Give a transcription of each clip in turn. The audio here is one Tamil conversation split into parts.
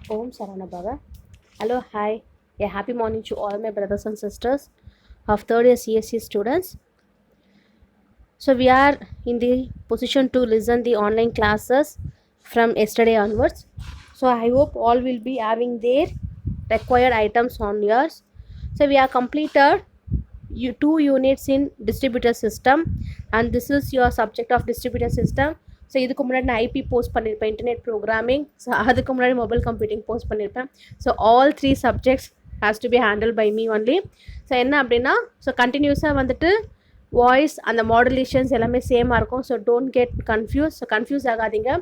Om Sarana Baba. Hello, hi. A happy morning to all my brothers and sisters of third year CSC students. So we are in the position to listen the online classes from yesterday onwards. So I hope all will be having their required items on yours. So we are completed two units in distributor system, and this is your subject of distributor system. So இதுக்கு முன்னாடி நான் ஐபி போஸ்ட் பண்ணியிருப்பேன், இன்டர்நெட் ப்ரோக்ராமிங். ஸோ அதுக்கு முன்னாடி மொபைல் கம்ப்யூட்டிங் போஸ்ட் பண்ணியிருப்பேன். So all three subjects has to be handle by me only. So என்ன அப்படின்னா, ஸோ கண்டினியூஸாக வந்துட்டு வாய்ஸ் அந்த மாடுலேஷன்ஸ் எல்லாமே சேமாக இருக்கும். ஸோ டோன்ட் கெட் கன்ஃபியூஸ் ஆகாதீங்க.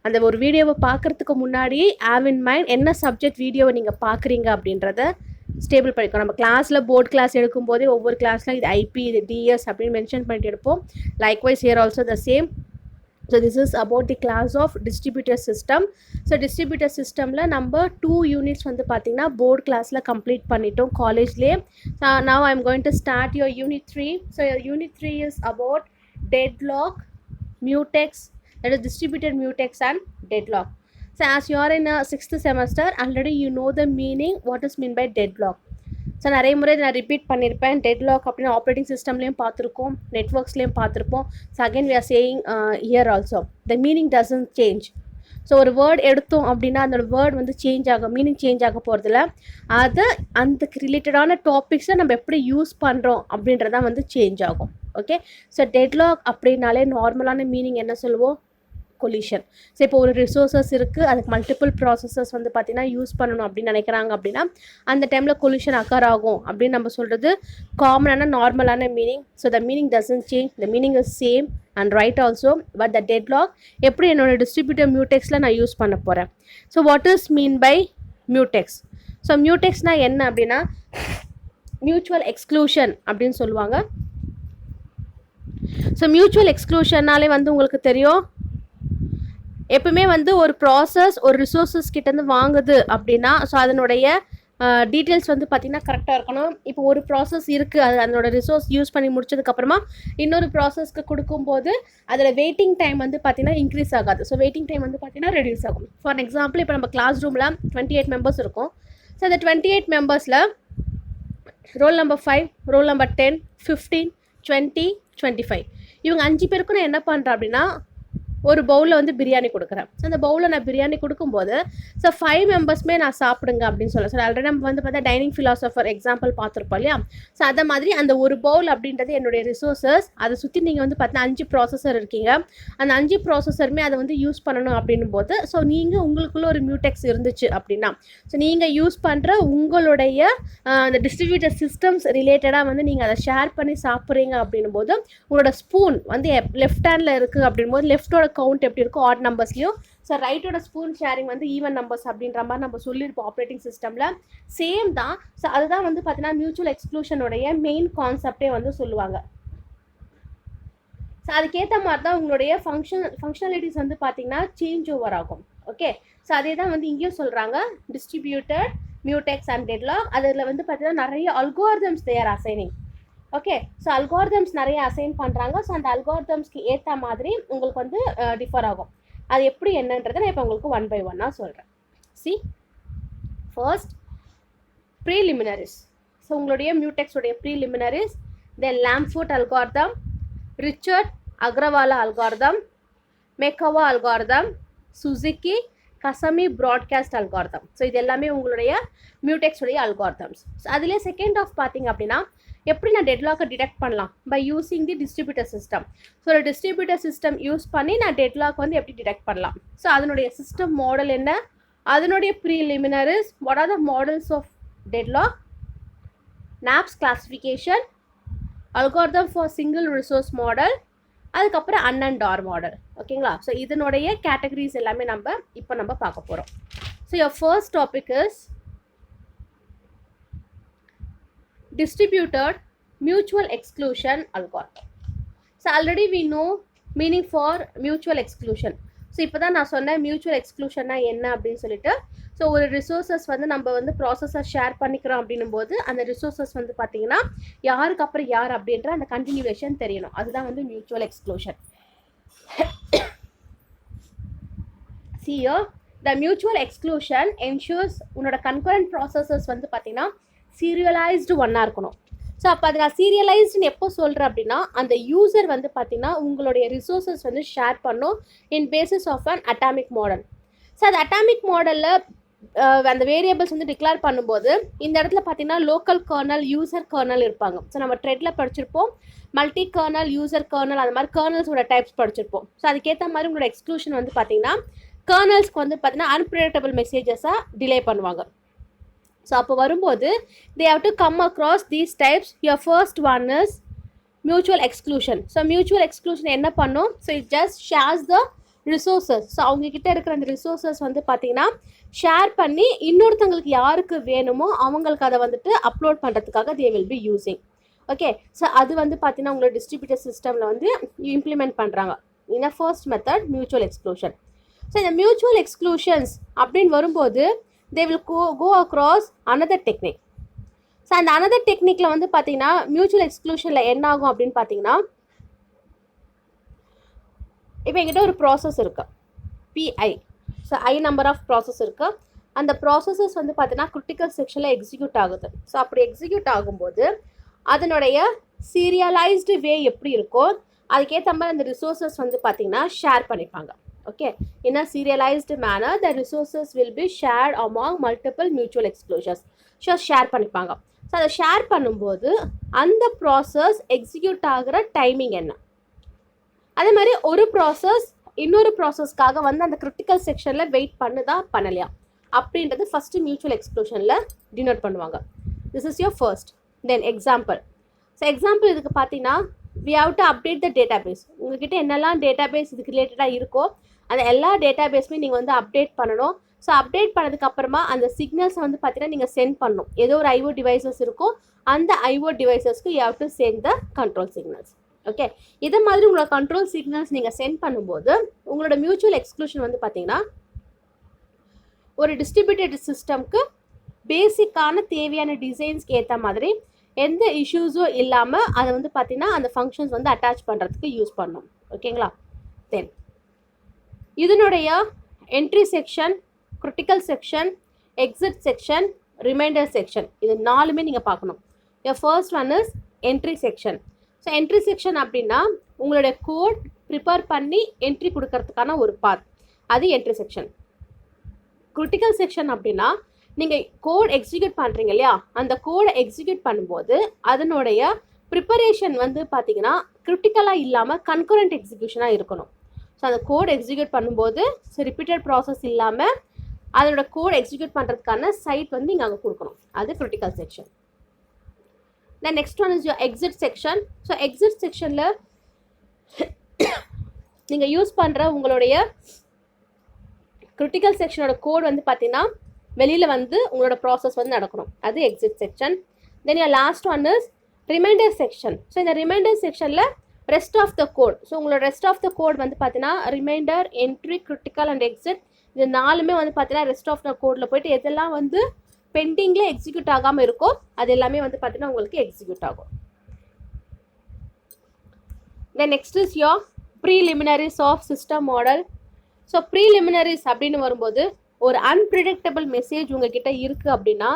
அந்த ஒரு வீடியோவை பார்க்குறதுக்கு முன்னாடி ஹேவ் இன் மைண்ட் என்ன சப்ஜெக்ட் வீடியோவை நீங்கள் பார்க்குறீங்க அப்படின்றத ஸ்டேபிள் பண்ணிக்கணும். நம்ம கிளாஸில் போர்ட் கிளாஸ் எடுக்கும்போதே ஒவ்வொரு கிளாஸில் இது ஐபி, இது டிஎஸ் அப்படின்னு மென்ஷன் பண்ணிட்டு எடுப்போம். Likewise here also the same. So this is about the class of distributor system. So distributor சிஸ்டமில் நம்ம 2 யூனிட்ஸ் வந்து பார்த்திங்கன்னா போர்ட் கிளாஸில் கம்ப்ளீட் பண்ணிட்டோம் காலேஜ்லேயே. Now I am going to start your unit 3. So unit 3 is about deadlock, mutex, that is distributed mutex and deadlock. So as you are in a 6th semester, already you know the meaning, what is mean by deadlock. So நிறைய முறை நான் ரிப்பீட் பண்ணியிருப்பேன். டெட்லாக் அப்படின்னு ஆப்ரேட்டிங் சிஸ்டம்லேயும் பார்த்துருக்கோம், நெட்ஒர்க்ஸ்லேயும் பார்த்துருப்போம். So again we are saying here also the meaning doesn't change. So ஒரு வேர்ட் எடுத்தோம் அப்படின்னா அந்த வேர்ட் வந்து சேஞ்ச் ஆகும், மீனிங் சேஞ்ச் ஆக போகிறதில்ல. அதை அந்த ரிலேட்டடான டாபிக்ஸை நம்ம எப்படி யூஸ் பண்ணுறோம் அப்படின்றதான் வந்து சேஞ்ச் ஆகும். ஓகே, ஸோ டெட்லாக் அப்படின்னாலே நார்மலான மீனிங் என்ன சொல்லுவோம்? கொலிஷன். ஸோ இப்போ ஒரு ரிசோர்ஸஸ் இருக்குது, அதுக்கு மல்டிபிள் ப்ராசஸஸ் வந்து பார்த்திங்கன்னா யூஸ் பண்ணணும் அப்படின்னு நினைக்கிறாங்க அப்படின்னா அந்த டைமில் கொலிஷன் அக்கர் ஆகும் அப்படின்னு நம்ம சொல்கிறது காமனான நார்மலான meaning. So the meaning doesn't change, the meaning is same and right also. But the deadlock எப்படி என்னோட டிஸ்ட்ரிபியூட்டர் மியூடெக்ஸில் நான் யூஸ் பண்ண போகிறேன். So what is mean by mutex? So மியூடெக்ஸ்னால் என்ன அப்படின்னா மியூச்சுவல் எக்ஸ்க்ளூஷன் அப்படின்னு சொல்லுவாங்க. ஸோ மியூச்சுவல் எக்ஸ்க்ளூஷன்னாலே வந்து உங்களுக்கு தெரியும், எப்பவுமே வந்து ஒரு ப்ராசஸ் ஒரு ரிசோர்ஸஸ் கிட்டேருந்து வாங்குது அப்படின்னா ஸோ அதனுடைய டீட்டெயில்ஸ் வந்து பார்த்திங்கன்னா கரெக்டாக இருக்கணும். இப்போ ஒரு ப்ராசஸ் இருக்குது, அது அதனோட ரிசோர்ஸ் யூஸ் பண்ணி முடிச்சதுக்கப்புறமா இன்னொரு ப்ராசஸ்க்கு கொடுக்கும்போது அதில் வெயிட்டிங் டைம் வந்து பார்த்திங்கன்னா இன்க்ரீஸ் ஆகாது. ஸோ வெயிட்டிங் டைம் வந்து பார்த்திங்கன்னா ரெடியூஸ் ஆகும். ஃபார் எக்ஸாம்பிள் இப்போ நம்ம கிளாஸ் ரூமில் 28 மெம்பர்ஸ் இருக்கும். ஸோ அந்த 28 மெம்பர்ஸில் ரோல் நம்பர் 5, ரோல் நம்பர் 10, 15, 20, 25 இவங்க 5 பேருக்கும் நான் என்ன பண்ணுறேன் அப்படின்னா ஒரு பவுலில் வந்து பிரியாணி கொடுக்குறேன். ஸோ அந்த பவுலில் நான் பிரியாணி கொடுக்கும்போது ஸோ 5 மெம்பர்ஸுமே நான் சாப்பிடுங்க அப்படின்னு சொல்ல. ஸோ ஆல்ரெடி நம்ம வந்து பார்த்தா டைனிங் ஃபிலாசபர் எக்ஸாம்பிள் பார்த்துருப்போம் இல்லையா? ஸோ அதை மாதிரி அந்த ஒரு பவுல் அப்படின்றது என்னுடைய ரிசோர்ஸஸ். அதை சுற்றி நீங்கள் வந்து பார்த்தீங்கன்னா 5 ப்ராசஸர் இருக்கீங்க. அந்த 5 ப்ராசஸருமே அதை வந்து யூஸ் பண்ணணும் அப்படின்னும் போது ஸோ நீங்கள் உங்களுக்குள்ள ஒரு மியூடெக்ஸ் இருந்துச்சு அப்படின்னா ஸோ நீங்கள் யூஸ் பண்ணுற உங்களுடைய அந்த டிஸ்ட்ரிபியூட்டர் சிஸ்டம்ஸ் ரிலேட்டடாக வந்து நீங்கள் அதை ஷேர் பண்ணி சாப்பிட்றீங்க அப்படின்னும் போது உங்களோட ஸ்பூன் வந்து லெஃப்ட் ஹேண்டில் இருக்குது அப்படின் போது லெஃப்டோட கவுண்ட் எப்படி இருக்கும் ஆட் நம்பர்ஸ்லையும். ஸோ ரைட்டோட ஸ்பூன் ஷேரிங் வந்து ஈவன் நம்பர்ஸ் அப்படின்ற மாதிரி நம்ம சொல்லியிருப்போம் ஆப்ரேட்டிங் சிஸ்டமில். சேம் தான். ஸோ அதுதான் வந்து பார்த்தீங்கன்னா மியூச்சுவல் எக்ஸ்க்ளூஷனுடைய மெயின் கான்செப்டே வந்து சொல்லுவாங்க. ஸோ அதுக்கேற்ற மாதிரி தான் உங்களுடைய ஃபங்க்ஷனாலிட்டிஸ் வந்து பார்த்தீங்கன்னா சேஞ்ச் ஓவர் ஆகும். ஓகே, ஸோ அதே தான் வந்து இங்கேயும் சொல்கிறாங்க டிஸ்ட்ரிபியூட்டட் மியூடெக்ஸ் அண்ட் டெட்லாக். அதில் வந்து பார்த்தீங்கன்னா நிறைய algorithms they are assigning. Okay, so algorithms நிறைய அசைன் பண்ணுறாங்க. ஸோ அந்த அல்காரிதம்ஸ்க்கு ஏற்ற மாதிரி உங்களுக்கு வந்து டிஃபர் ஆகும். அது எப்படி என்னன்றதை நான் இப்போ உங்களுக்கு 1 by 1 சொல்கிறேன். C first preliminaries. ஸோ உங்களுடைய மியூடெக்ஸோடைய preliminaries then Lamport algorithm, Richard Agrawala algorithm, Maekawa algorithm, Suzuki Kasami broadcast algorithm. So இது எல்லாமே உங்களுடைய மியூடெக்ஸோடைய அல்காரிதம்ஸ். ஸோ அதிலே செகண்ட் ஆஃப் பார்த்தீங்க அப்படின்னா எப்படி நான் டெட்லாக்கை டிடெக்ட் பண்ணலாம் by using the distributor system. So ஒரு டிஸ்ட்ரிபியூட்டர் சிஸ்டம் யூஸ் பண்ணி நான் டெட்லாக் வந்து எப்படி டிடெக்ட் பண்ணலாம். ஸோ அதனுடைய சிஸ்டம் மாடல் என்ன, அதனுடைய preliminaries, what are the models of deadlock, Knapp's classification, algorithm for single resource model, அதுக்கப்புறம் அண்ட் ஆர் மாடல். ஓகேங்களா? ஸோ இதனுடைய கேட்டகரிஸ் எல்லாமே நம்ம பார்க்க போகிறோம். So your first topic is distributed mutual exclusion algorithm. So already we know meaning for mutual exclusion. So இப்போ தான் நான் சொன்னேன் மியூச்சுவல் எக்ஸ்க்ளூஷன்னா என்ன அப்படின்னு சொல்லிட்டு. ஸோ ஒரு ரிசோர்ஸஸ் வந்து நம்ம வந்து ப்ராசஸர் ஷேர் பண்ணிக்கிறோம் அப்படின்னும் போது அந்த ரிசோர்ஸஸ் வந்து பார்த்தீங்கன்னா யாருக்கு அப்புறம் யார் அப்படின்ற அந்த கண்டினியூவேஷன் தெரியணும். அதுதான் வந்து mutual exclusion. See here, the mutual exclusion ensures உன்னோட கன்கரண்ட் ப்ராசஸஸ் வந்து பார்த்தீங்கன்னா சீரியலைஸ்டு ஒன்னாக இருக்கணும். ஸோ அப்போ அது நான் சீரியலைஸ்டுன்னு எப்போ சொல்கிறேன் அப்படின்னா, அந்த யூசர் வந்து பார்த்தீங்கன்னா உங்களுடைய ரிசோர்ஸஸ் வந்து ஷேர் பண்ணும் in basis of an atomic model. So அந்த அட்டாமிக் மாடலில் அந்த வேரியபிள்ஸ் வந்து டிக்ளேர் பண்ணும்போது இந்த இடத்துல பார்த்தீங்கன்னா லோக்கல் கர்னல், யூசர் கர்னல் இருப்பாங்க. ஸோ நம்ம ட்ரெட்டில் படிச்சிருப்போம் மல்டி கர்னல், யூசர் கர்னல், அந்த மாதிரி கர்னல்ஸோட டைப்ஸ் படிச்சிருப்போம். ஸோ அதுக்கேற்ற மாதிரி உங்களோட எக்ஸ்க்ளூஷன் வந்து பார்த்தீங்கன்னா கர்னல்ஸ்க்கு வந்து பார்த்தீங்கன்னா அன்பிரடிக்டபிள் மெசேஜஸாக டிலே பண்ணுவாங்க. ஸோ அப்போ வரும்போது they have to come across these types. Your first one is mutual exclusion. So mutual exclusion என்ன பண்ணும்? So it just shares the resources. So அவங்கக்கிட்ட இருக்கிற அந்த ரிசோர்ஸஸ் வந்து பார்த்தீங்கன்னா ஷேர் பண்ணி இன்னொருத்தங்களுக்கு யாருக்கு வேணுமோ அவங்களுக்கு அதை வந்துட்டு அப்லோட் பண்ணுறதுக்காக they will be using. Okay, so அது வந்து பார்த்தீங்கன்னா உங்களோட டிஸ்ட்ரிபியூட்டர் சிஸ்டமில் வந்து இம்ப்ளிமெண்ட் பண்ணுறாங்க. இந்த first method mutual exclusion. So இந்த மியூச்சுவல் எக்ஸ்க்ளூஷன்ஸ் அப்படின்னு வரும்போது they will go across another technique. So அந்த another techniqueல வந்து பார்த்தீங்கன்னா மியூச்சுவல் எக்ஸ்க்ளூஷனில் என்ன ஆகும் அப்படின்னு பார்த்தீங்கன்னா, இப்போ என்கிட்ட ஒரு ப்ராசஸ் இருக்கு PI. So I number of process இருக்குது. அந்த ப்ராசஸஸ் வந்து பார்த்தீங்கன்னா கிரிட்டிக்கல் செக்ஷனில் எக்ஸிக்யூட் ஆகுது. ஸோ அப்படி எக்ஸிக்யூட் ஆகும்போது அதனுடைய சீரியலைஸ்டு வே எப்படி இருக்கோ அதுக்கேற்ற மாதிரி அந்த ரிசோர்ஸஸ் வந்து பார்த்தீங்கன்னா ஷேர் பண்ணிப்பாங்க. Okay, in a serialized manner the resources will be shared among multiple mutual exclusions. So share பண்ணிப்பாங்க. ஸோ அதை ஷேர் பண்ணும்போது அந்த ப்ராசஸ் எக்ஸிக்யூட் ஆகிற டைமிங் என்ன, அதே மாதிரி ஒரு ப்ராசஸ் இன்னொரு ப்ராசஸ்க்காக வந்து அந்த கிரிட்டிக்கல் செக்ஷனில் வெயிட் பண்ணுதா பண்ணலையா அப்படின்றது ஃபஸ்ட்டு மியூச்சுவல் எக்ஸ்க்ளூஷனில் டினோட் பண்ணுவாங்க. This is your first. Then example. So example இதுக்கு பார்த்தீங்கன்னா we have to update the database. உங்ககிட்ட என்னெல்லாம் டேட்டாபேஸ் இதுக்கு ரிலேட்டடாக இருக்கோ அந்த எல்லா டேட்டாபேஸுமே நீங்கள் வந்து அப்டேட் பண்ணணும். ஸோ அப்டேட் பண்ணதுக்கப்புறமா அந்த சிக்னல்ஸை வந்து பார்த்தீங்கன்னா நீங்கள் சென்ட் பண்ணணும். ஏதோ ஒரு ஐஓ டிவைசஸ் இருக்கும், அந்த ஐஓ டிவைசஸ்க்கு you have to send the control signals. Okay, இதை மாதிரி உங்களோட கண்ட்ரோல் சிக்னல்ஸ் நீங்கள் சென்ட் பண்ணும்போது உங்களோட மியூச்சுவல் எக்ஸ்க்ளூஷன் வந்து பார்த்தீங்கன்னா ஒரு டிஸ்ட்ரிபியூட்டட் சிஸ்டம்க்கு பேசிக்கான தேவையான டிசைன்ஸ்க்கு ஏற்ற மாதிரி எந்த இஷ்யூஸும் இல்லாமல் அதை வந்து பார்த்தீங்கன்னா அந்த ஃபங்க்ஷன்ஸ் வந்து அட்டாச் பண்ணுறதுக்கு யூஸ் பண்ணணும். ஓகேங்களா? தென் இதனுடைய entry section, critical section, exit section, reminder section, இது நாலுமே நீங்கள் பார்க்கணும். First one is entry section. So entry section அப்படின்னா உங்களுடைய கோட் ப்ரிப்பேர் பண்ணி என்ட்ரி கொடுக்கறதுக்கான ஒரு பாத், அது என்ட்ரி செக்ஷன். கிரிட்டிக்கல் செக்ஷன் அப்படின்னா நீங்கள் கோட் எக்ஸிக்யூட் பண்ணுறீங்க இல்லையா, அந்த கோடை எக்ஸிக்யூட் பண்ணும்போது அதனுடைய ப்ரிப்பரேஷன் வந்து பார்த்தீங்கன்னா கிரிட்டிக்கலாக இல்லாமல் கன்கரண்ட் எக்ஸிக்யூஷனாக இருக்கணும். ஸோ அந்த கோட் எக்ஸிக்யூட் பண்ணும்போது ரிப்பீட்டட் ப்ராசஸ் இல்லாமல் அதோட கோட் எக்ஸிக்யூட் பண்ணுறதுக்கான சைட் வந்து நீங்கள் அங்கே கொடுக்கணும், அது critical section. Then next one is your exit section. So exit செக்ஷனில் நீங்கள் யூஸ் பண்ணுற உங்களுடைய கிரிட்டிக்கல் செக்ஷனோட கோட் வந்து பார்த்தீங்கன்னா வெளியில் வந்து உங்களோட ப்ராசஸ் வந்து நடக்கணும், அது exit section. Then your last one is reminder section. So இந்த ரிமைண்டர் செக்ஷனில் rest of the code, so உங்களோட ரெஸ்ட் ஆஃப் த கோட் வந்து பார்த்தீங்கன்னா reminder, entry, critical and exit, இது நாலுமே வந்து பார்த்தீங்கன்னா ரெஸ்ட் ஆஃப் த கோடில் போய்ட்டு எதெல்லாம் வந்து பெண்டிங்கில் எக்ஸிக்யூட் ஆகாமல் இருக்கோ அது எல்லாமே வந்து பார்த்தீங்கன்னா உங்களுக்கு எக்ஸிக்யூட் ஆகும். Then next is your preliminaries of system model. So preliminaries அப்படின்னு வரும்போது ஒரு அன்பிரிடிக்டபிள் மெசேஜ் உங்ககிட்ட இருக்குது அப்படின்னா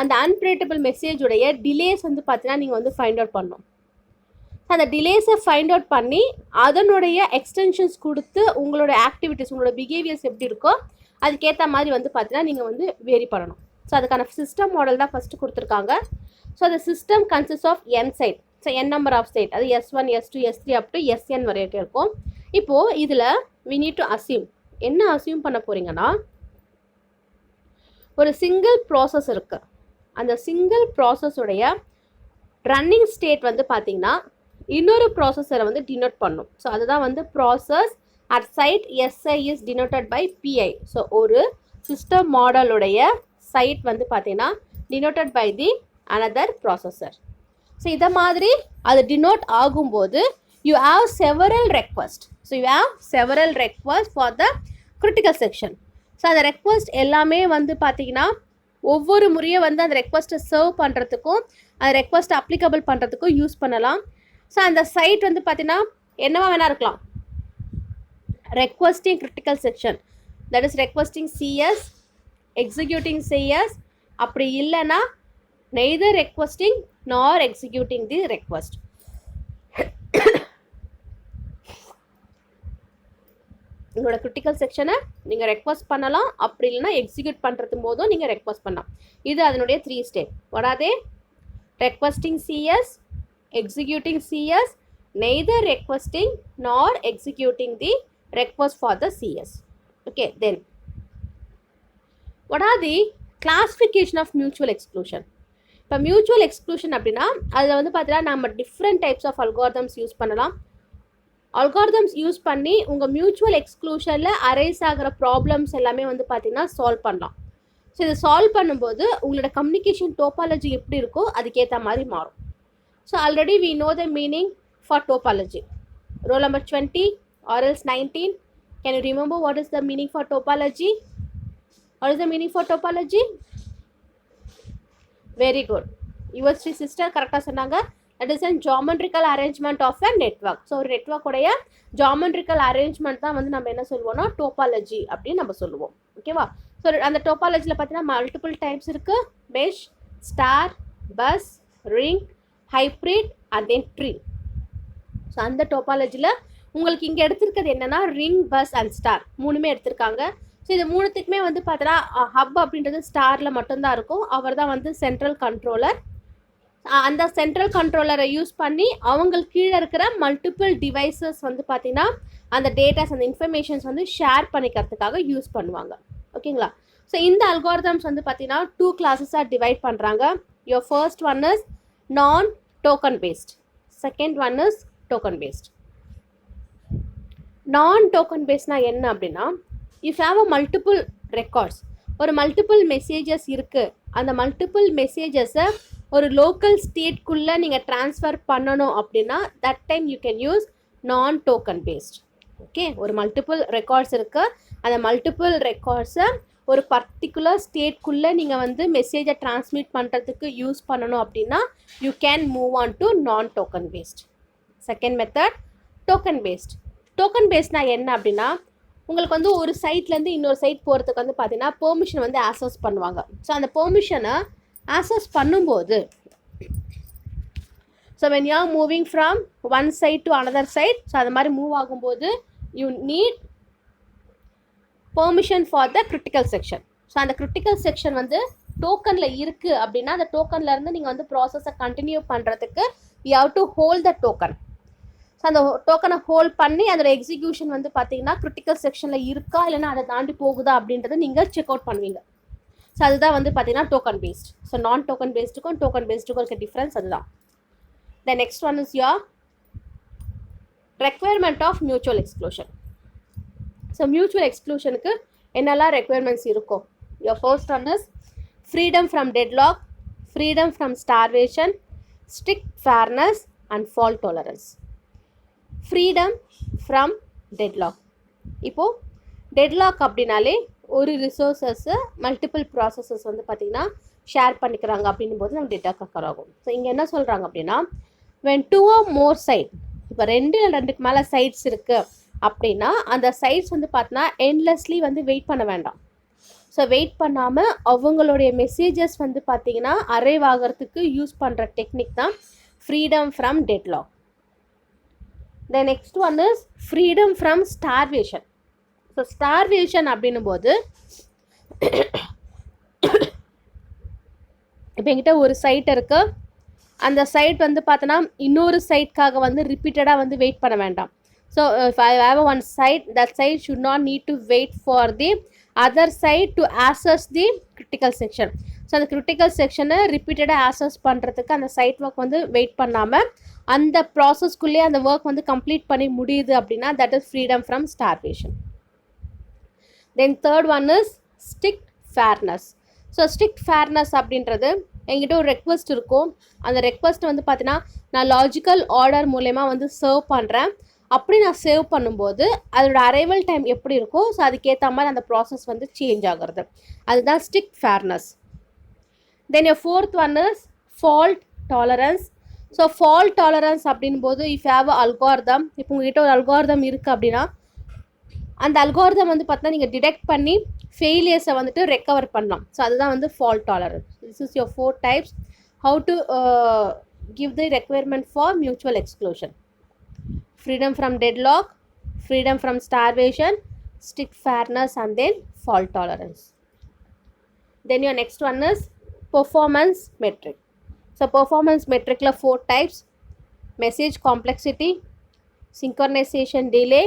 அந்த அன்பிரிடிக்டபிள் மெசேஜுடைய டிலேஸ் வந்து பார்த்தீங்கன்னா நீங்கள் வந்து ஃபைண்ட் அவுட் பண்ணணும். அந்த டிலேஸை ஃபைண்ட் அவுட் பண்ணி அதனுடைய எக்ஸ்டென்ஷன்ஸ் கொடுத்து உங்களோட ஆக்டிவிட்டிஸ், உங்களோட பிஹேவியர்ஸ் எப்படி இருக்கோ அதுக்கேற்ற மாதிரி வந்து பார்த்தீங்கன்னா நீங்கள் வந்து வேரி பண்ணணும். ஸோ அதுக்கான சிஸ்டம் மாடல் தான் ஃபஸ்ட்டு கொடுத்துருக்காங்க. ஸோ அந்த system consist of n site. So n number of site, அது S1, S2, S3 up to Sn வரைக்கும் இருக்கும். இப்போது இதில் we need to assume, என்ன அசியூம் பண்ண போகிறீங்கன்னா ஒரு சிங்கிள் ப்ராசஸ் இருக்குது, அந்த சிங்கிள் ப்ராசஸுடைய ரன்னிங் ஸ்டேட் வந்து பார்த்தீங்கன்னா இன்னொரு ப்ராசஸரை வந்து டினோட் பண்ணும். ஸோ அதுதான் வந்து process at site SI is denoted by PI. So ஒரு சிஸ்டம் மாடலுடைய சைட் வந்து பார்த்தீங்கன்னா denoted by the another processor. So இதை மாதிரி அது டினோட் ஆகும்போது you have several request. So you have several request for the critical section. So அந்த ரெக்வஸ்ட் எல்லாமே வந்து பார்த்தீங்கன்னா ஒவ்வொரு முறையும் வந்து அந்த ரெக்வஸ்ட்டை சர்வ் பண்ணுறதுக்கும் அந்த ரெக்வஸ்ட்டை அப்ளிகபிள் பண்ணுறதுக்கும் யூஸ் பண்ணலாம். ஸோ அந்த சைட் வந்து பார்த்தீங்கன்னா என்னவா வேணா இருக்கலாம், requesting critical section. That is requesting CS, executing CS. அப்படி இல்லைன்னா neither requesting nor executing the request. உங்களோட கிரிட்டிக்கல் செக்ஷனை நீங்கள் ரெக்வஸ்ட் பண்ணலாம், அப்படி இல்லைன்னா எக்ஸிக்யூட் பண்ணுறது போதும் நீங்கள் ரெக்வஸ்ட் பண்ணலாம். இது அதனுடைய 3 step. what are they? requesting CS, executing CS, neither requesting nor executing the request for the CS. Okay, then what are the classification of mutual exclusion? இப்போ மியூச்சுவல் எக்ஸ்க்ளூஷன் அப்படின்னா அதில் வந்து பார்த்தீங்கன்னா நம்ம different types of algorithms use பண்ணலாம். அல்காரிதம்ஸ் யூஸ் பண்ணி உங்கள் மியூச்சுவல் எக்ஸ்க்ளூஷனில் அரைஸ் ஆகிற ப்ராப்ளம்ஸ் எல்லாமே வந்து பார்த்தீங்கன்னா சால்வ் பண்ணலாம். ஸோ இதை சால்வ் பண்ணும்போது உங்களோட கம்யூனிகேஷன் டோபாலஜி எப்படி இருக்கோ அதுக்கேற்ற மாதிரி மாறும். So already we know the meaning for topology. Roll number 20 or else 19. Can you remember what is the meaning for topology? What is the meaning for topology? Very good. Your sister கரெக்டாக சொன்னாங்க. That is a geometrical arrangement of a network. So ஒரு நெட்வொர்க்குடைய ஜாமெட்ரிக்கல் அரேஞ்ச்மெண்ட் தான் வந்து நம்ம என்ன சொல்லுவோம்னா டோபாலஜி அப்படின்னு நம்ம சொல்லுவோம். ஓகேவா? ஸோ அந்த டோபாலஜியில் பார்த்தீங்கன்னா மல்டிபிள் டைப்ஸ் இருக்குது. Mesh, star, bus, ring, hybrid and then tree. So அந்த டோபாலஜியில் உங்களுக்கு இங்கே எடுத்திருக்கிறது என்னென்னா ரிங், பஸ் அண்ட் ஸ்டார் மூணுமே எடுத்திருக்காங்க. ஸோ இது மூணுத்துக்குமே வந்து பார்த்தீங்கன்னா ஹப் அப்படின்றது ஸ்டாரில் மட்டும்தான் இருக்கும். அவர் தான் வந்து சென்ட்ரல் கண்ட்ரோலர். அந்த சென்ட்ரல் கண்ட்ரோலரை யூஸ் பண்ணி அவங்களுக்கு கீழே இருக்கிற மல்டிபிள் டிவைசஸ் வந்து பார்த்தீங்கன்னா அந்த டேட்டாஸ் அந்த இன்ஃபர்மேஷன்ஸ் வந்து ஷேர் பண்ணிக்கிறதுக்காக யூஸ் பண்ணுவாங்க. ஓகேங்களா? ஸோ இந்த அல்காரிதம்ஸ் வந்து பார்த்தீங்கன்னா 2 கிளாஸஸாக டிவைட் பண்ணுறாங்க. யோர் ஃபர்ஸ்ட் ஒன் இஸ் நான் token based, second one is token paste. நான் டோக்கன் பேஸ்ட்னா என்ன அப்படின்னா, if have a multiple records, ஒரு மல்டிபிள் மெசேஜஸ் இருக்குது, அந்த மல்டிபிள் மெசேஜஸை ஒரு லோக்கல் ஸ்டேட்குள்ளே நீங்கள் ட்ரான்ஸ்ஃபர் பண்ணணும் அப்படின்னா that time you can use நான் டோக்கன் பேஸ்ட். ஓகே, ஒரு மல்டிபிள் ரெக்கார்ட்ஸ் இருக்குது, அந்த மல்டிபிள் ரெக்கார்ட்ஸை ஒரு பர்டிகுலர் ஸ்டேட்குள்ளே நீங்கள் வந்து மெசேஜை ட்ரான்ஸ்மிட் பண்ணுறதுக்கு யூஸ் பண்ணணும் அப்படின்னா you can move on to non token based. Second method token based. Token பேஸ்ட்னா என்ன அப்படின்னா, உங்களுக்கு வந்து ஒரு சைட்லேருந்து இன்னொரு சைட் போகிறதுக்கு வந்து பார்த்தீங்கன்னா பெர்மிஷன் வந்து ஆக்சஸ் பண்ணுவாங்க. ஸோ அந்த பெர்மிஷனை ஆக்சஸ் பண்ணும்போது, so when you are moving from one site to another site, so அது மாதிரி மூவ் ஆகும்போது you need permission for the critical section. So அந்த கிரிட்டிக்கல் செக்ஷன் வந்து டோக்கனில் இருக்குது அப்படின்னா அந்த டோக்கன்லேருந்து நீங்கள் வந்து ப்ராசஸை கண்டினியூ பண்ணுறதுக்கு you have to hold the token. So அந்த டோக்கனை ஹோல்ட் பண்ணி அதோட எக்ஸிக்யூஷன் வந்து பார்த்தீங்கன்னா கிரிட்டிக்கல் செக்ஷனில் இருக்கா இல்லைன்னா அதை தாண்டி போகுதா அப்படின்றத நீங்கள் செக் அவுட் பண்ணுவீங்க. ஸோ அதுதான் வந்து பார்த்தீங்கன்னா டோக்கன் பேஸ்ட். ஸோ நான் டோக்கன் பேஸ்டுக்கும் டோக்கன் பேஸ்டுக்கும் இருக்க டிஃப்ரென்ஸ் அதுதான். The next one is your requirement of mutual exclusion. So mutual எக்ஸ்க்ளூஷனுக்கு என்னெல்லாம் ரெக்குயர்மெண்ட்ஸ் இருக்கும்? Your first one is freedom from deadlock, freedom from starvation, strict fairness and fault tolerance. Freedom from deadlock. இப்போது டெட்லாக் அப்படின்னாலே ஒரு ரிசோர்ஸஸை மல்டிபிள் ப்ராசஸஸ் வந்து பார்த்திங்கன்னா ஷேர் பண்ணிக்கிறாங்க அப்படின்னும் போது நம்ம டெட்லாக் அக்கர் ஆகும். ஸோ இங்கே என்ன சொல்கிறாங்க அப்படின்னா, when 2 or more சைட், இப்போ 2க்கு மேலே சைட்ஸ் இருக்குது அப்படின்னா அந்த சைட்ஸ் வந்து பார்த்தீங்கன்னா எண்ட்லெஸ்லி வந்து வெயிட் பண்ண வேண்டாம். ஸோ வெயிட் பண்ணாமல் அவங்களுடைய மெசேஜஸ் வந்து பார்த்திங்கன்னா அரைவ் ஆகிறதுக்கு யூஸ் பண்ணுற டெக்னிக் தான் freedom from deadlock. The next one is freedom from starvation. So starvation அப்படின்னும் போது இப்போ என்கிட்ட ஒரு சைட் இருக்குது, அந்த சைட் வந்து பார்த்தோன்னா இன்னொரு சைட்காக வந்து ரிப்பீட்டடாக வந்து வெயிட் பண்ண வேண்டாம். So if I have one site, that site should not need to wait for the other side to access the critical section. So அந்த கிரிட்டிக்கல் செக்ஷனை ரிப்பீட்டடாக ஆக்சஸ் பண்ணுறதுக்கு அந்த சைட் ஒர்க் வந்து வெயிட் பண்ணாமல் அந்த ப்ராசஸ்க்குள்ளேயே அந்த ஒர்க் வந்து கம்ப்ளீட் பண்ணி முடியுது அப்படின்னா that is freedom from starvation. Then third one is strict fairness. So strict fairness அப்படின்றது என்கிட்ட ஒரு ரெக்வஸ்ட் இருக்கும், அந்த ரெக்வஸ்ட் வந்து பார்த்தீங்கன்னா நான் லாஜிக்கல் ஆர்டர் மூலயமா வந்து சர்வ் பண்ணுறேன். அப்படி நான் சேவ் பண்ணும்போது அதோட அரைவல் டைம் எப்படி இருக்கோ ஸோ அதுக்கேற்ற மாதிரி அந்த ப்ராசஸ் வந்து சேஞ்ச் ஆகிறது, அதுதான் strict fairness. Then your fourth one is fault tolerance. So fault tolerance அப்படின் போது இஃப் ஹேவ் அல்காரிதம், இப்போ உங்ககிட்ட ஒரு அல்காரிதம் இருக்குது அப்படின்னா அந்த அல்காரிதம் வந்து பார்த்தீங்கன்னா நீங்கள் டிடெக்ட் பண்ணி ஃபெயிலியர்ஸை வந்துட்டு ரெக்கவர் பண்ணலாம். ஸோ அதுதான் வந்து fault tolerance. This is your 4 types how to give the requirement for mutual exclusion. Freedom from deadlock, freedom from starvation, strict fairness, and then fault tolerance. Then your next one is performance metric. So performance metric la 4 types: message complexity, synchronization delay,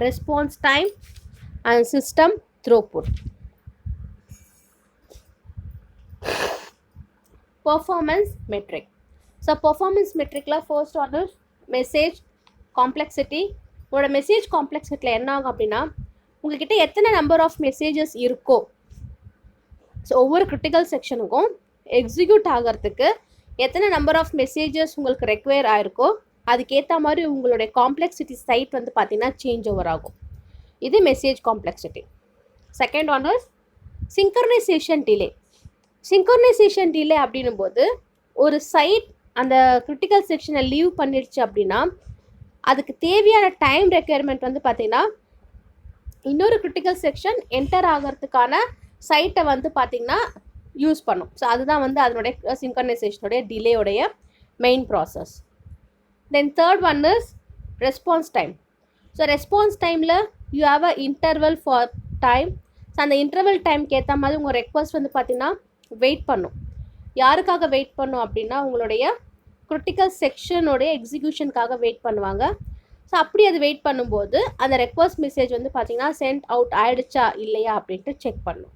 response time, and system throughput. Performance metric. So performance மெட்ரிக்கில் ஃபர்ஸ்ட் வந்து மெசேஜ் காம்ப்ளெக்சிட்டி. உங்களோட மெசேஜ் காம்ப்ளெக்சிட்டியில் என்ன ஆகும் அப்படின்னா, உங்கள்கிட்ட எத்தனை நம்பர் ஆஃப் மெசேஜஸ் இருக்கோ, ஸோ ஒவ்வொரு கிரிட்டிக்கல் செக்ஷனுக்கும் எக்ஸிக்யூட் ஆகிறதுக்கு எத்தனை நம்பர் ஆஃப் மெசேஜஸ் உங்களுக்கு ரெக்வயர் ஆகிருக்கோ அதுக்கேற்ற மாதிரி உங்களுடைய காம்ப்ளெக்சிட்டி சைட் வந்து பார்த்திங்கன்னா சேஞ்ச் ஓவர் ஆகும். இது message complexity. Second one is synchronisation delay. Synchronisation delay அப்படின்னும் போது ஒரு சைட் அந்த கிரிட்டிக்கல் செக்ஷனை லீவ் பண்ணிடுச்சு அப்படின்னா அதுக்கு தேவையான டைம் ரெக்யர்மெண்ட் வந்து பார்த்திங்கன்னா இன்னொரு கிரிட்டிக்கல் செக்ஷன் என்டர் ஆகிறதுக்கான சைட்டை வந்து பார்த்திங்கன்னா யூஸ் பண்ணும். ஸோ அதுதான் வந்து அதனுடைய சிங்க்ரனைசேஷனுடைய டிலேயோடைய main process. Then third one is response time. So response டைமில் you have a interval for time. So அந்த இன்டர்வல் டைம்க்கு ஏற்ற மாதிரி உங்கள் ரெக்வஸ்ட் வந்து பார்த்திங்கன்னா வெயிட் பண்ணும். யாருக்காக வெயிட் பண்ணும் அப்படின்னா உங்களுடைய கிரிட்டிக்கல் செக்ஷனோடைய எக்ஸிக்யூஷனுக்காக வெயிட் பண்ணுவாங்க. ஸோ அப்படி அது வெயிட் பண்ணும்போது அந்த ரெக்வஸ்ட் மெசேஜ் வந்து பார்த்திங்கன்னா சென்ட் அவுட் ஆகிடுச்சா இல்லையா அப்படின்ட்டு செக் பண்ணும்.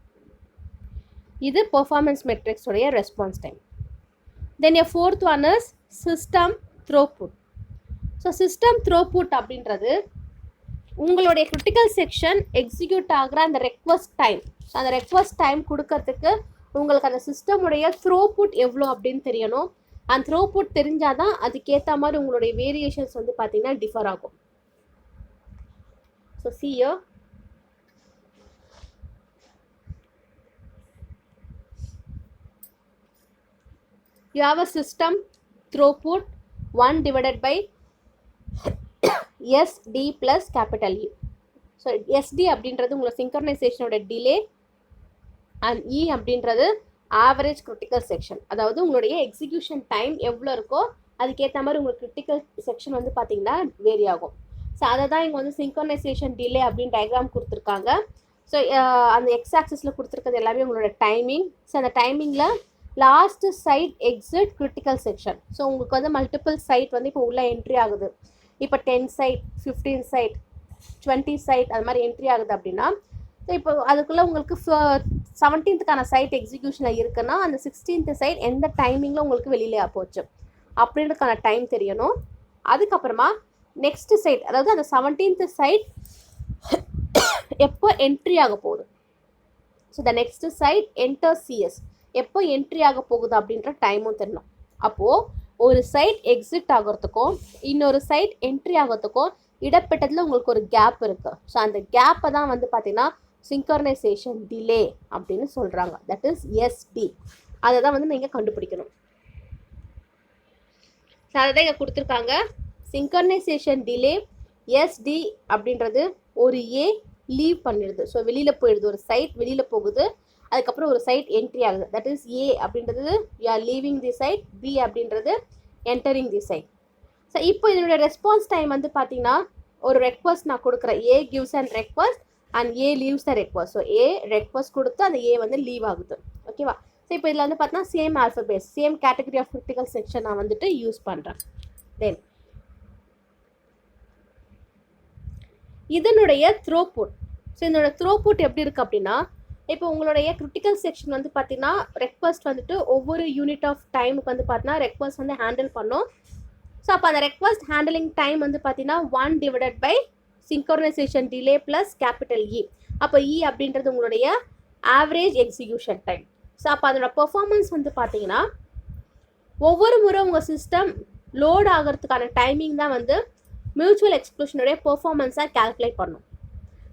இது பெர்ஃபார்மன்ஸ் மெட்ரிக்ஸோடைய response time. Then a fourth one is system throughput. So system throughput அப்படின்றது உங்களுடைய கிரிட்டிக்கல் செக்ஷன் எக்ஸிக்யூட் ஆகிற அந்த ரெக்வஸ்ட் டைம். ஸோ அந்த ரெக்வஸ்ட் டைம் கொடுக்கறதுக்கு உங்களுக்கு அந்த சிஸ்டமுடைய த்ரோபுட் எவ்வளோ அப்படின்னு தெரியணும். அந்த த்ரோபுட் தெரிஞ்சால் தான் அதுக்கேற்ற மாதிரி உங்களுடைய வேரியேஷன்ஸ் வந்து பார்த்திங்கன்னா டிஃபர் ஆகும். So see here. You have a system throughput 1 divided by SD plus capital E. So SD அப்படின்றது உங்களோட சிங்க்ரனைசேஷனோட டிலே அண்ட் இ அப்படின்றது ஆவரேஜ் கிரிட்டிக்கல் செக்ஷன். அதாவது உங்களுடைய எக்ஸிக்யூஷன் டைம் எவ்வளோ இருக்கோ அதுக்கேற்ற மாதிரி உங்களுக்கு கிரிட்டிக்கல் செக்ஷன் வந்து பார்த்திங்கன்னா வேரி ஆகும். ஸோ அதை தான் இங்கே வந்து சிங்க்ரனைசேஷன் டிலே அப்படின்னு டயக்ராம் கொடுத்துருக்காங்க. ஸோ அந்த எக்ஸ் ஆக்சிஸில் கொடுத்துருக்கிறது எல்லாமே உங்களோட டைமிங். ஸோ அந்த டைமிங்கில் last site exit critical section. So உங்களுக்கு வந்து மல்டிபிள் சைட் வந்து இப்போ உள்ளே என்ட்ரி ஆகுது. இப்போ 10 சைட் 15 சைட் 20 சைட் அது மாதிரி என்ட்ரி ஆகுது அப்படின்னா இப்போ அதுக்குள்ளே உங்களுக்கு 17th சைட் எக்ஸிக்யூஷனில் இருக்குன்னா அந்த 16th சைட் எந்த டைமிங்கில் உங்களுக்கு வெளியிலே போச்சு அப்படின்றதுக்கான டைம் தெரியணும். அதுக்கப்புறமா நெக்ஸ்ட் சைட் அதாவது அந்த 17th சைட் எப்போ என்ட்ரி ஆக போகுது. So the next side enter CS எப்போ என்ட்ரி ஆக போகுது அப்படின்ற டைமும் தெரியணும். அப்போது ஒரு சைட் எக்ஸிட் ஆகிறதுக்கும் இன்னொரு சைட் என்ட்ரி ஆகிறதுக்கும் இடப்பட்டதில் உங்களுக்கு ஒரு கேப் இருக்குது. ஸோ அந்த கேப்பை தான் வந்து பார்த்திங்கன்னா சிங்க்ரனைசேஷன் டிலே அப்படின்னு சொல்கிறாங்க. That is ST. அதை தான் வந்து நீங்கள் கண்டுபிடிக்கணும். ஸோ அதை தான் இங்கே கொடுத்துருக்காங்க. சிங்க்ரனைசேஷன் டிலே எஸ்டி அப்படின்றது ஒரு ஏ லீவ் பண்ணிடுது. ஸோ வெளியில் போயிடுது, ஒரு சைட் வெளியில் போகுது, அதுக்கப்புறம் ஒரு சைட் என்ட்ரி ஆகுது. தட் இஸ் ஏ அப்படின்றது you are leaving the side, B அப்படின்றது என்டரிங் தி சைட். ஸோ இப்போ இதனுடைய ரெஸ்பான்ஸ் டைம் வந்து பார்த்தீங்கன்னா ஒரு ரெக்வஸ்ட் நான் கொடுக்குறேன், ஏ gives and request and A leaves the request. So A request கொடுத்து அந்த ஏ வந்து லீவ் ஆகுது. ஓகேவா? ஸோ இப்போ இதில் வந்து பார்த்தீங்கன்னா same alphabets same category of critical section நான் வந்துட்டு யூஸ் பண்ணுறேன். தென் இதனுடைய த்ரோபுட். ஸோ இதனோட த்ரோபுட் எப்படி இருக்குது அப்படின்னா, இப்போ உங்களுடைய கிரிட்டிக்கல் செக்ஷன் வந்து பார்த்தீங்கன்னா ரெக்வஸ்ட் வந்துட்டு ஒவ்வொரு யூனிட் ஆஃப் டைமுக்கு வந்து பார்த்தீங்கன்னா ரெக்வஸ்ட் வந்து ஹேண்டில் பண்ணும். ஸோ அப்போ அந்த ரெக்வஸ்ட் ஹேண்டிலிங் டைம் வந்து பார்த்தீங்கன்னா 1 divided by synchronization delay plus capital E. அப்போ இ அப்படின்றது உங்களுடைய ஆவரேஜ் எக்ஸிக்யூஷன் டைம். ஸோ அப்போ அதோட பெர்ஃபார்மன்ஸ் வந்து பார்த்தீங்கன்னா ஒவ்வொரு முறை உங்கள் சிஸ்டம் லோட் ஆகிறதுக்கான டைமிங் தான் வந்து மியூச்சுவல் எக்ஸ்க்ளூஷனுடைய பெர்ஃபார்மன்ஸாக கால்குலேட் பண்ணும்.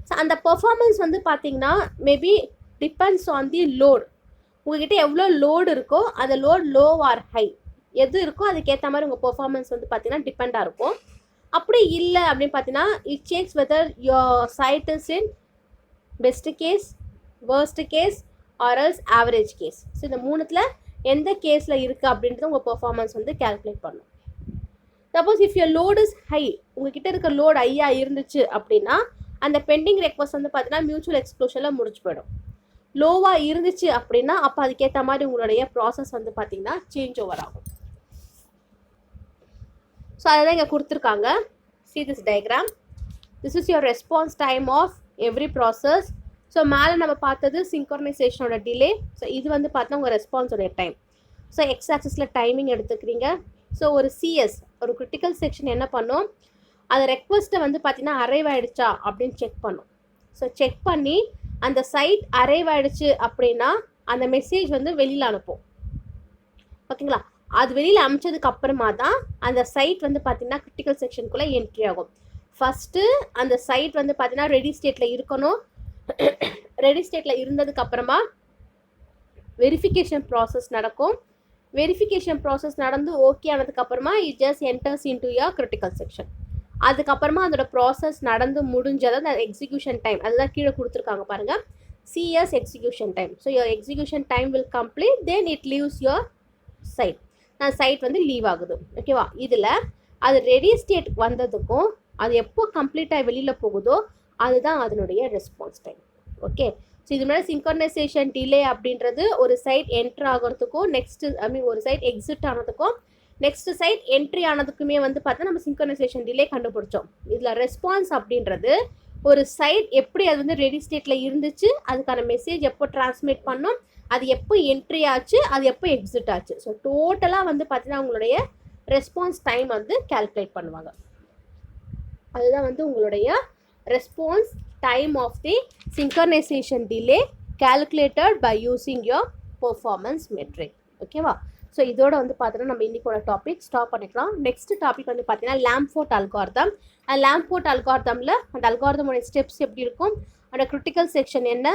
ஸோ அந்த பெர்ஃபார்மன்ஸ் வந்து பார்த்தீங்கன்னா maybe depends on the load. உங்கள்கிட்ட எவ்வளோ லோடு இருக்கோ அந்த லோட் லோ ஆர் ஹை எது இருக்கோ அதுக்கேற்ற மாதிரி உங்கள் பெர்ஃபார்மன்ஸ் வந்து பார்த்தீங்கன்னா டிபெண்டாக இருக்கும். அப்படி இல்லை அப்படின்னு பார்த்தீங்கன்னா it checks whether your side is in best case, worst case or else average case. So இந்த மூணுத்தில் எந்த கேஸில் இருக்குது அப்படின்றது உங்கள் பெர்ஃபார்மன்ஸ் வந்து கேல்குலேட் பண்ணும். Suppose if your load is high, உங்ககிட்ட இருக்க லோட் ஹையாக இருந்துச்சு அப்படின்னா அந்த பெண்டிங் ரெக்வஸ்ட் வந்து பார்த்தீங்கன்னா மியூச்சுவல் எக்ஸ்க்ளூஷனில் முடிச்சு போயிடும். லோவாக இருந்துச்சு அப்படின்னா அப்போ அதுக்கேற்ற மாதிரி உங்களுடைய ப்ராசஸ் வந்து பார்த்தீங்கன்னா சேஞ்ச் ஓவர் ஆகும். ஸோ அதை தான் இங்கே கொடுத்துருக்காங்க. see this diagram, this is your response time of every process. So மேலே நம்ம பார்த்தது சிங்க்ரனைசேஷனோட டிலே. ஸோ இது வந்து பார்த்தா உங்கள் ரெஸ்பான்ஸோட டைம். ஸோ எக்ஸ் ஆக்சிஸில் டைமிங் எடுத்துக்கிறீங்க. ஸோ ஒரு சிஎஸ் ஒரு கிரிட்டிக்கல் செக்ஷன் என்ன பண்ணும், அந்த ரெக்வஸ்ட்டை வந்து பார்த்தீங்கன்னா அரைவ் ஆகிடுச்சா அப்படின்னு செக் பண்ணும். ஸோ செக் பண்ணி அந்த சைட் அரைவ் ஆகிடுச்சு அப்படின்னா அந்த மெசேஜ் வந்து வெளியில் அனுப்பும். ஓகேங்களா? அது வெளியில் அனுப்பிச்சதுக்கு அப்புறமா தான் அந்த சைட் வந்து பார்த்தீங்கன்னா கிரிட்டிக்கல் செக்ஷனுக்குள்ளே என்ட்ரி ஆகும். ஃபஸ்ட்டு அந்த சைட் வந்து பார்த்தீங்கன்னா ரெடி ஸ்டேட்டில் இருக்கணும். ரெடி ஸ்டேட்டில் இருந்ததுக்கு அப்புறமா வெரிஃபிகேஷன் ப்ராசஸ் நடக்கும். வெரிஃபிகேஷன் ப்ராசஸ் நடந்து ஓகே ஆனதுக்கப்புறமா it just enters into your critical section. அதுக்கப்புறமா அதோட ப்ராசஸ் நடந்து முடிஞ்சது அந்த எக்ஸிக்யூஷன் டைம், அதுதான் கீழே கொடுத்துருக்காங்க பாருங்கள், CS execution time. So your execution time will complete, then it leaves your side. Side வந்து லீவ் ஆகுது. ஓகேவா? இதில் அது ரெடி ஸ்டேட் வந்ததுக்கும் அது எப்போ கம்ப்ளீட்டாக வெளியில் போகுதோ அதுதான் அதனுடைய ரெஸ்பான்ஸ் டைம். ஓகே, ஸோ இது மாதிரி சிங்க்ரனைசேஷன் டிலே அப்படின்றது ஒரு சைட் என்ட்ரு ஆகிறதுக்கும் ஒரு சைட் எக்ஸிட் ஆனதுக்கும் நெக்ஸ்ட் சைட் என்ட்ரி ஆனதுக்குமே வந்து பார்த்தா நம்ம சிங்க்ரனைசேஷன் டிலே கண்டுபிடிச்சோம். இதில் ரெஸ்பான்ஸ் அப்படின்றது ஒரு சைட் எப்படி அது வந்து ரெடி ஸ்டேட்டில் இருந்துச்சு, அதுக்கான மெசேஜ் எப்போ டிரான்ஸ்மிட் பண்ணோம், அது எப்போ என்ட்ரி ஆச்சு, அது எப்போ எக்ஸிட் ஆச்சு. ஸோ டோட்டலாக வந்து பார்த்தீங்கன்னா உங்களுடைய ரெஸ்பான்ஸ் டைம் வந்து கால்குலேட் பண்ணுவாங்க. அதுதான் வந்து உங்களுடைய response time of the synchronization delay calculated by using your performance metric. ஓகேவா? ஸோ இதோட வந்து பார்த்தீங்கன்னா நம்ம இன்றைக்கோட டாபிக் ஸ்டாப் பண்ணிக்கலாம். நெக்ஸ்ட் டாபிக் வந்து பார்த்தீங்கன்னா லாம்ஃபோர்ட் அல்காரிதம். அந்த லாம்ஃபோர்ட் அல்காரிதமில் அந்த அல்காரிதமோட ஸ்டெப்ஸ் எப்படி இருக்கும், அந்த கிரிட்டிக்கல் செக்ஷன் என்ன,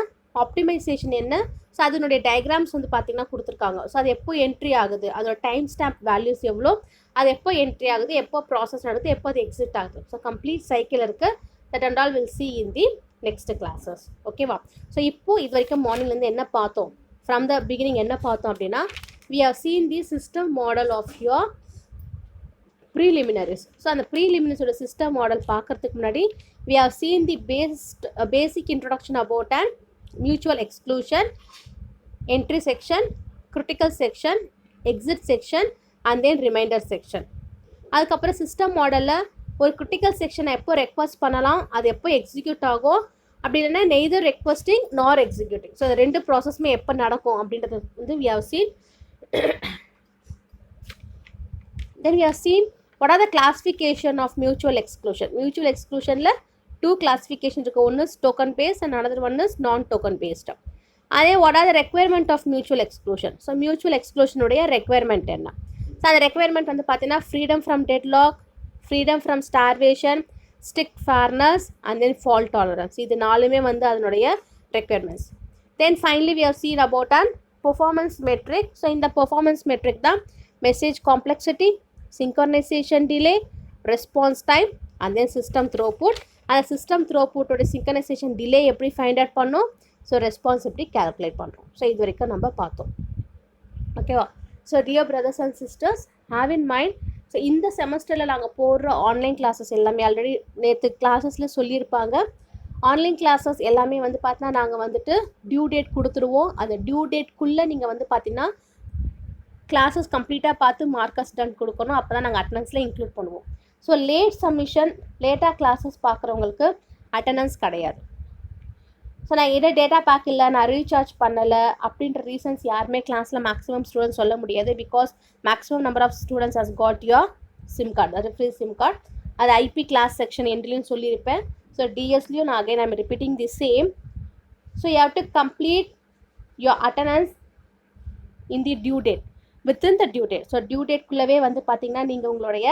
ஆப்டிமைசேஷன் என்ன, ஸோ அதனுடைய டயக்ராம்ஸ் வந்து பார்த்தீங்கன்னா கொடுத்துருக்காங்க. ஸோ அது எப்போ என்ட்ரி ஆகுது, அதோட டைம் ஸ்டாம்ப் வேல்யூஸ் எவ்வளோ, அது எப்போ என்ட்ரி ஆகுது, எப்போ ப்ராசஸ் நடக்குது, எப்போ அது எக்ஸிட் ஆகுது. ஸோ கம்ப்ளீட் சைக்கிள் இருக்குது. That and all will see in the next classes. ஓகேவா? ஸோ இப்போது இது வரைக்கும் மார்னிங்லேருந்து என்ன பார்த்தோம், ஃப்ரம் த பிகினிங் என்ன பார்த்தோம் அப்படின்னா we have seen the system model of your preliminaries. So அந்த ப்ரீலிமினரிஸோட சிஸ்டம் மாடல் பார்க்கறதுக்கு முன்னாடி we have seen the basic introduction about an mutual exclusion, entry section, critical section, exit section and then remainder section. அதுக்கப்புறம் சிஸ்டம் மாடலில் ஒரு கிரிட்டிக்கல் செக்ஷனை எப்போ ரெக்வஸ்ட் பண்ணலாம், அது எப்போ எக்ஸிக்யூட் ஆகும், அப்படி இல்லைன்னா நெய்தர் ரெக்வஸ்டிங் நார் எக்ஸிக்யூட்டிங். ஸோ ரெண்டு ப்ராசஸுமே எப்போ நடக்கும் அப்படின்றது வந்து we have seen. Then we have seen what are the classification of mutual exclusion. Mutual exclusionல two classification இருக்கு. one is token based and another one is non token based. அதே what are the requirement of mutual exclusion. So mutual exclusion உடைய requirement என்ன? So அந்த requirement வந்து பார்த்தீங்கன்னா freedom from deadlock, freedom from starvation, strict fairness and then fault tolerance. இது நாலுமே வந்து அதனுடைய requirements. Then finally we have seen about an performance metric. So in the performance metric the message complexity, synchronization delay, response time and then system throughput. And system throughput ஓட synchronization delay எப்படி find out பண்ணோம், so response எப்படி calculate பண்ணுறோம். ஸோ இது வரைக்கும் நம்ம பார்த்தோம். ஓகேவா? So dear brothers and sisters, have in mind, so இந்த செமஸ்டரில் நாங்கள் போடுற ஆன்லைன் கிளாஸஸ் எல்லாமே ஆல்ரெடி நேற்று கிளாஸஸில் சொல்லியிருப்பாங்க. ஆன்லைன் கிளாஸஸ் எல்லாமே வந்து பார்த்தீங்கன்னா நாங்கள் வந்துட்டு டியூ டேட் கொடுத்துருவோம். அந்த டியூ டேட்குள்ளே நீங்கள் வந்து பார்த்தீங்கன்னா கிளாஸஸ் கம்ப்ளீட்டாக பார்த்து மார்க்கஸ் டன் கொடுக்கணும். அப்போ தான் நாங்கள் அட்டனன்ஸில் இன்க்ளூட் பண்ணுவோம். ஸோ லேட் சப்மிஷன், லேட்டாக கிளாஸஸ் பார்க்குறவங்களுக்கு அட்டனன்ஸ் கிடையாது. ஸோ நான் எதே டேட்டா பேக் இல்லை, நான் ரீசார்ஜ் பண்ணலை அப்படின்ற ரீசன்ஸ் யாருமே கிளாஸில் மேக்ஸிமம் ஸ்டூடெண்ட்ஸ் சொல்ல முடியாது. Because maximum number of students has got your SIM card, அது ஃப்ரீ சிம் கார்டு. அது ஐபி கிளாஸ் செக்ஷன் எண்ட்லையும் சொல்லியிருப்பேன். ஸோ டிஎஸ்லையும் நான் again I'm repeating the same. So you have to complete your attendance in the due date, within the due date. So due டேட்குள்ளவே வந்து பார்த்தீங்கன்னா நீங்கள் உங்களுடைய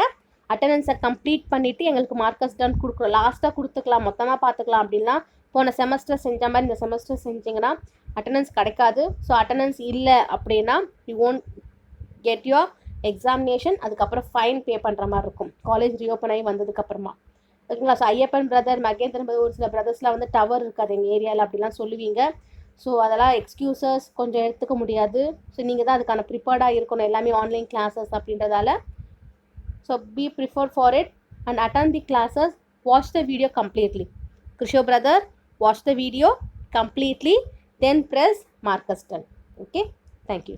அட்டனன்ஸை கம்ப்ளீட் பண்ணிவிட்டு எங்களுக்கு மார்க்கஸ் டன் கொடுக்குறோம். லாஸ்ட்டாக கொடுத்துக்கலாம், மொத்தமாக பார்த்துக்கலாம் அப்படின்னா போன செமஸ்டர் செஞ்ச மாதிரி இந்த செமஸ்டர் செஞ்சிங்கன்னா அட்டனன்ஸ் கிடைக்காது. ஸோ அட்டனன்ஸ் இல்லை அப்படின்னா you won't get your examination, அதுக்கப்புறம் ஃபைன் பே பண்ணுற மாதிரி இருக்கும் காலேஜ் ரீஓப்பன் ஆகி வந்ததுக்கப்புறமா. ஓகேங்களா? So Ayyappan brother, Mahendran brother, ஒரு சில பிரதர்ஸ்லாம் வந்து டவர் இருக்காது எங்கள் ஏரியாவில் அப்படிலாம் சொல்லுவீங்க. ஸோ அதெல்லாம் எக்ஸ்கியூசஸ் கொஞ்சம் எடுத்துக்க முடியாது. ஸோ நீங்கள் தான் அதுக்கான ப்ரிப்பேர்டாக இருக்கணும், எல்லாமே ஆன்லைன் கிளாஸஸ் அப்படின்றதால. So be preferred for it and attend the classes. Watch the video completely. கிருஷோ brother, watch the video completely, then press markers done. Okay, thank you.